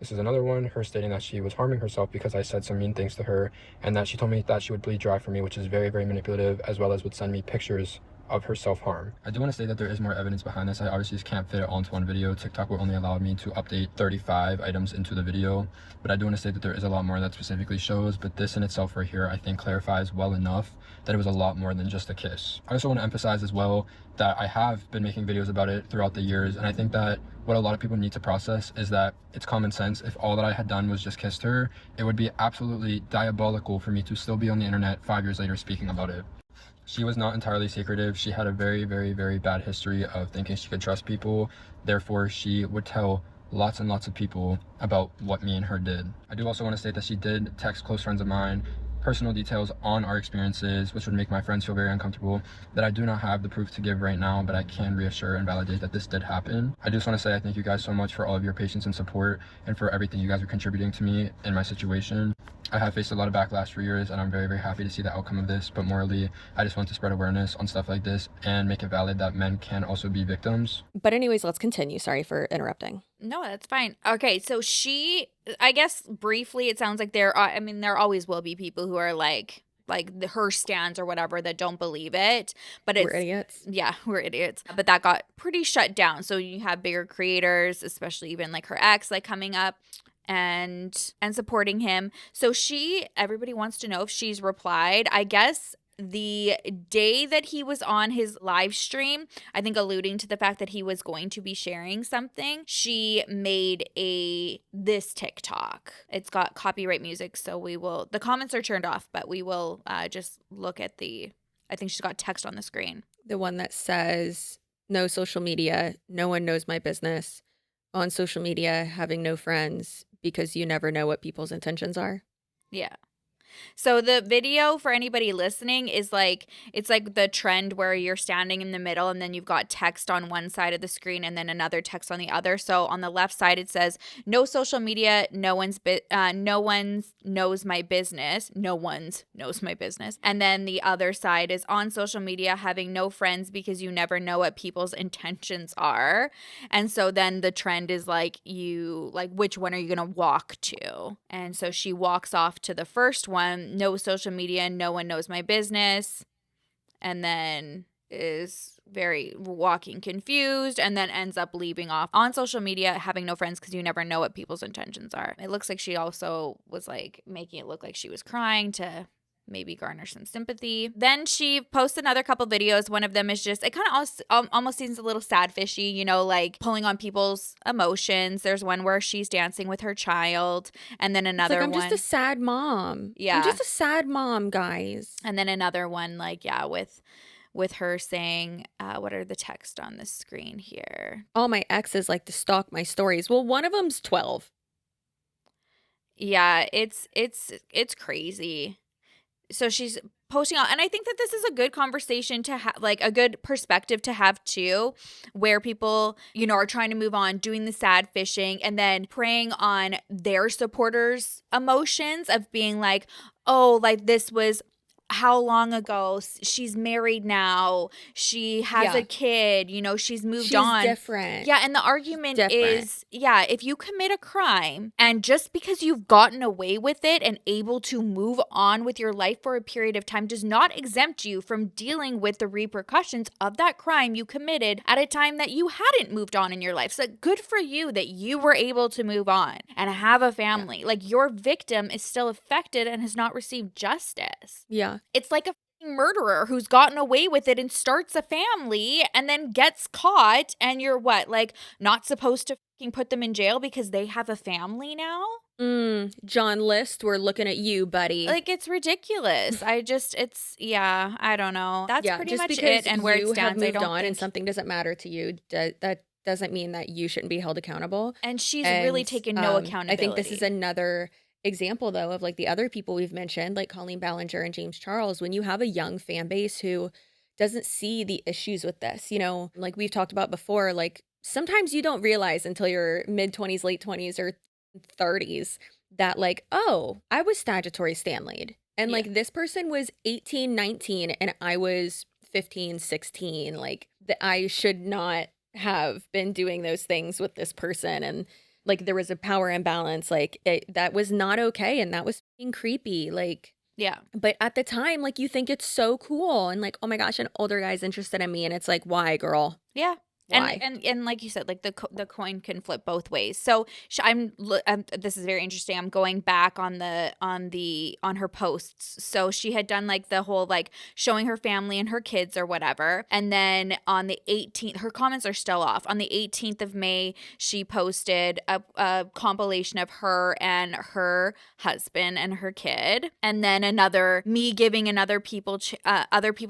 This is another one, her stating that she was harming herself because I said some mean things to her, and that she told me that she would bleed dry for me, which is very, very manipulative, as well as would send me pictures of her self-harm. I do want to say that there is more evidence behind this. I obviously just can't fit it all into one video. TikTok will only allow me to update 35 items into the video, but I do want to say that there is a lot more that specifically shows, but this in itself right here I think clarifies well enough that it was a lot more than just a kiss. I also want to emphasize as well that I have been making videos about it throughout the years, and I think that what a lot of people need to process is that it's common sense. If all that I had done was just kissed her, it would be absolutely diabolical for me to still be on the internet 5 years later speaking about it. She was not entirely secretive. She had a very, very, very bad history of thinking she could trust people. Therefore, she would tell lots and lots of people about what me and her did. I do also want to state that she did text close friends of mine personal details on our experiences, which would make my friends feel very uncomfortable, that I do not have the proof to give right now, but I can reassure and validate that this did happen. I just want to say I thank you guys so much for all of your patience and support and for everything you guys are contributing to me in my situation. I have faced a lot of backlash for years, and I'm very, very happy to see the outcome of this, but morally, I just want to spread awareness on stuff like this and make it valid that men can also be victims. But anyways, let's continue. Sorry for interrupting. No, that's fine. Okay, so I guess briefly, it sounds like there always will be people who are like her stands or whatever that don't believe it, but We're idiots. Yeah, we're idiots. But that got pretty shut down. So you have bigger creators, especially even like her ex, like coming up and supporting him. So everybody wants to know if she's replied. I guess the day that he was on his live stream, I think alluding to the fact that he was going to be sharing something, she made this TikTok. It's got copyright music, so the comments are turned off, but we will just look at I think she's got text on the screen. The one that says, no social media, no one knows my business. On social media, having no friends because you never know what people's intentions are. Yeah. So the video, for anybody listening, is it's like the trend where you're standing in the middle and then you've got text on one side of the screen and then another text on the other. So on the left side it says, no social media, no one's knows my business. No one's knows my business. And then the other side is, on social media, having no friends because you never know what people's intentions are. And so then the trend is which one are you going to walk to? And so she walks off to the first one. No social media, no one knows my business, and then is very walking confused, and then ends up leaving off. On social media, having no friends because you never know what people's intentions are. It looks like she also was making it look like she was crying to maybe garner some sympathy. Then she posts another couple videos. One of them is just, it kind of almost seems a little sad fishy, pulling on people's emotions. There's one where she's dancing with her child, and then another I'm one. just a sad mom. Yeah. I'm just a sad mom, guys. And then another one, with her saying, what are the text on the screen here? All my exes like to stalk my stories. Well, one of them's 12. Yeah, it's crazy. So she's posting and I think that this is a good conversation to have, a good perspective to have too, where people, are trying to move on, doing the sad fishing, and then preying on their supporters' emotions of being like, oh, this was how long ago? She's married now. She has a kid. She's moved on. She's different. Yeah, and the argument is, if you commit a crime and just because you've gotten away with it and able to move on with your life for a period of time does not exempt you from dealing with the repercussions of that crime you committed at a time that you hadn't moved on in your life. So good for you that you were able to move on and have a family. Yeah. Your victim is still affected and has not received justice. Yeah. It's like a murderer who's gotten away with it and starts a family and then gets caught, and you're not supposed to put them in jail because they have a family now? John List, we're looking at you, buddy. It's ridiculous. I don't know. That's pretty just much because it. And where it stands, have moved I don't on think... and something doesn't matter to you, that doesn't mean that you shouldn't be held accountable. And she's really taken no accountability. I think this is another example though of the other people we've mentioned, like Colleen Ballinger and James Charles. When you have a young fan base who doesn't see the issues with this, like we've talked about before, sometimes you don't realize until your mid-20s, late 20s or 30s that oh, I was statutory Stanley'd, and this person was 18, 19 and I was 15, 16, that I should not have been doing those things with this person, and there was a power imbalance, that was not okay, and that was being creepy, yeah. But at the time, you think it's so cool, and oh my gosh, an older guy's interested in me, and it's why, girl? Yeah. Why? And like you said, the coin can flip both ways. So this is very interesting. I'm going back on her posts. So she had done the whole showing her family and her kids or whatever. And then on the 18th, her comments are still off. On the 18th of May, she posted a compilation of her and her husband and her kid. And then me giving other people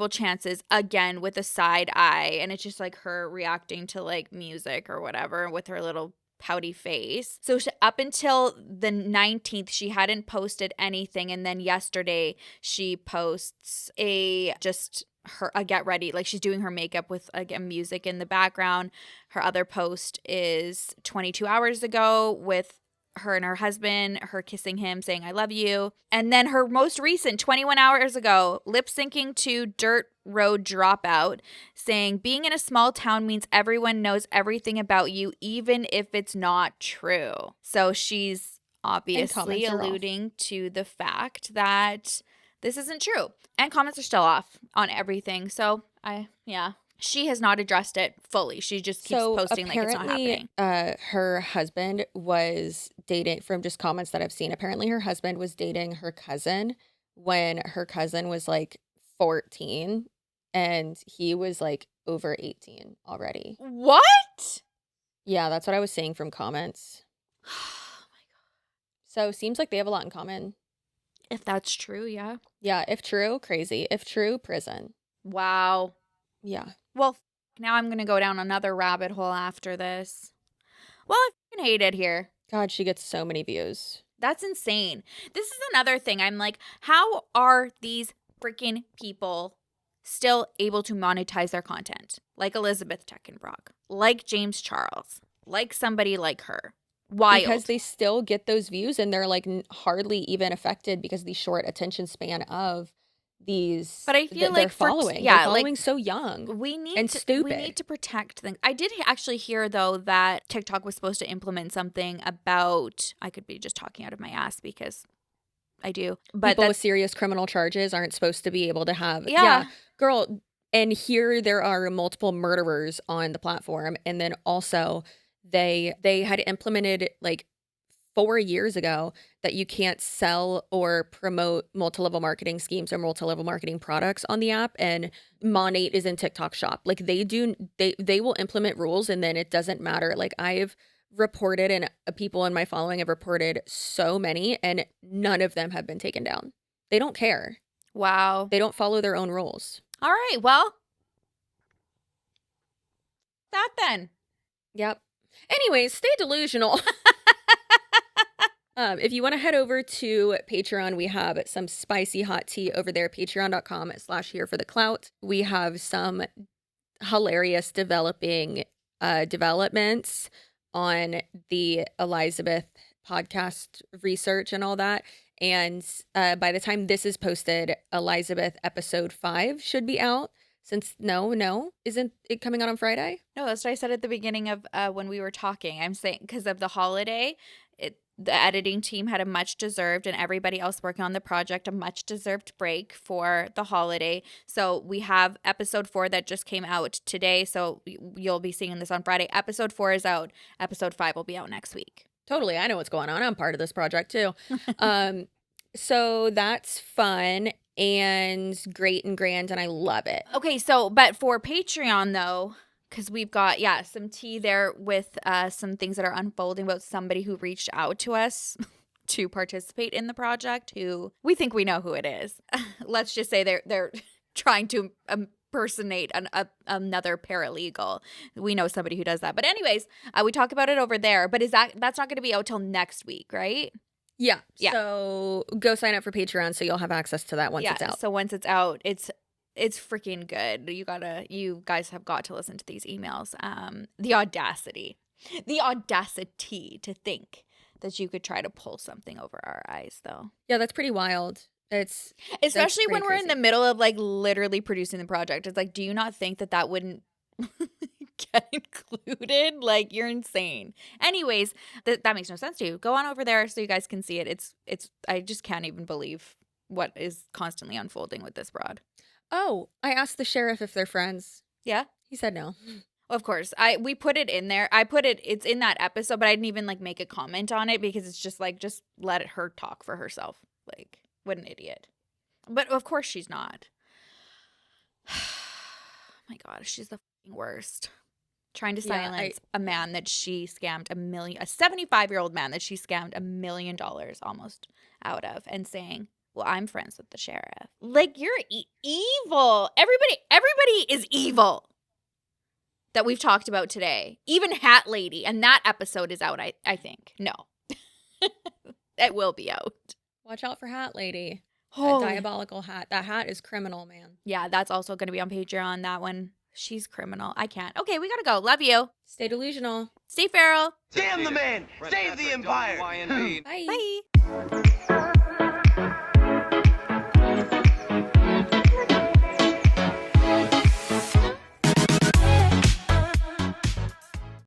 chances, again with a side eye. And it's just her reacting to music or whatever with her little pouty face. So up until the 19th, she hadn't posted anything. And then yesterday she posts a get ready. She's doing her makeup with, again, music in the background. Her other post is 22 hours ago with her and her husband, her kissing him, saying, I love you. And then her most recent, 21 hours ago, lip syncing to Dirt Road Dropout, saying, being in a small town means everyone knows everything about you, even if it's not true. So she's obviously alluding to the fact that this isn't true. And comments are still off on everything. So she has not addressed it fully. She just keeps posting it's not happening. Her husband was dating, from just comments that I've seen, apparently her husband was dating her cousin when her cousin was 14 and he was like over 18 already. What? Yeah, that's what I was saying from comments. Oh my So seems like they have a lot in common. God. If that's true, yeah. Yeah, if true, crazy. If true, prison. Wow. Yeah. Well, now I'm going to go down another rabbit hole after this. Well, I fucking hate it here. God, she gets so many views. That's insane. This is another thing. I'm like, how are these freaking people still able to monetize their content? Like Elizabeth Teckenbrock, like James Charles, like somebody like her. Wild. Because they still get those views and they're like hardly even affected because of the short attention span of these. But I feel they're like following. yeah, they're following like, so young. we need and to, stupid. We need to protect things. I did actually hear though that TikTok was supposed to implement something about. I could be just talking out of my ass because I do, but People with serious criminal charges aren't supposed to be able to have. Yeah. Girl. And here there are multiple murderers on the platform, and then also they had implemented like 4 years ago that you can't sell or promote multi-level marketing schemes or multi-level marketing products on the app, and Monate is in TikTok shop. Like they will implement rules and then it doesn't matter. Like I've reported and people in my following have reported so many and none of them have been taken down. They don't care. Wow. They don't follow their own rules. All right. Well, that then. Yep. Anyways, stay delusional. If you want to head over to Patreon, we have some spicy hot tea over there, patreon.com/here for the clout. We have some hilarious developments on the Elizabeth podcast research and all that. And by the time this is posted, Elizabeth episode 5 should be out. Since isn't it coming out on Friday? No, that's what I said at the beginning of when we were talking. I'm saying because of the holiday, the editing team had a much deserved, and everybody else working on the project, a much deserved break for the holiday. So we have episode 4 that just came out today. So you'll be seeing this on Friday. Episode 4 is out. Episode 5 will be out next week. Totally. I know what's going on. I'm part of this project too. So that's fun and great and grand, and I love it. Okay, so but for Patreon though, because we've got some tea there with some things that are unfolding about somebody who reached out to us to participate in the project, who we think we know who it is. Let's just say they're trying to impersonate another paralegal. We know somebody who does that. But anyways, we talk about it over there. But that's not going to be out till next week, right? Yeah. Yeah. So go sign up for Patreon so you'll have access to that once it's out. So once it's out, it's freaking good. You guys have got to listen to these emails. The audacity to think that you could try to pull something over our eyes, though. Yeah, that's pretty wild. It's especially when we're crazy. in the middle of like literally producing the project. It's like, do you not think that wouldn't get included? Like, you're insane. Anyways, that makes no sense to you. Go on over there so you guys can see it. It's I just can't even believe what is constantly unfolding with this broad. Oh, I asked the sheriff if they're friends. Yeah? He said no. Of course. We put it in there. It's in that episode, but I didn't even like make a comment on it because it's just like, just let her talk for herself. Like, what an idiot. But of course she's not. Oh my God, she's the fucking worst. Trying to silence a man that she scammed a 75-year-old man that she scammed $1 million almost out of, and saying, well, I'm friends with the sheriff. Like, you're evil. Everybody is evil that we've talked about today. Even Hat Lady. And that episode is out, I think. No. It will be out. Watch out for Hat Lady. Holy. That diabolical hat. That hat is criminal, man. Yeah, that's also going to be on Patreon. That one. She's criminal. I can't. Okay, we got to go. Love you. Stay delusional. Stay feral. Damn the man. Save the empire. Bye. Bye.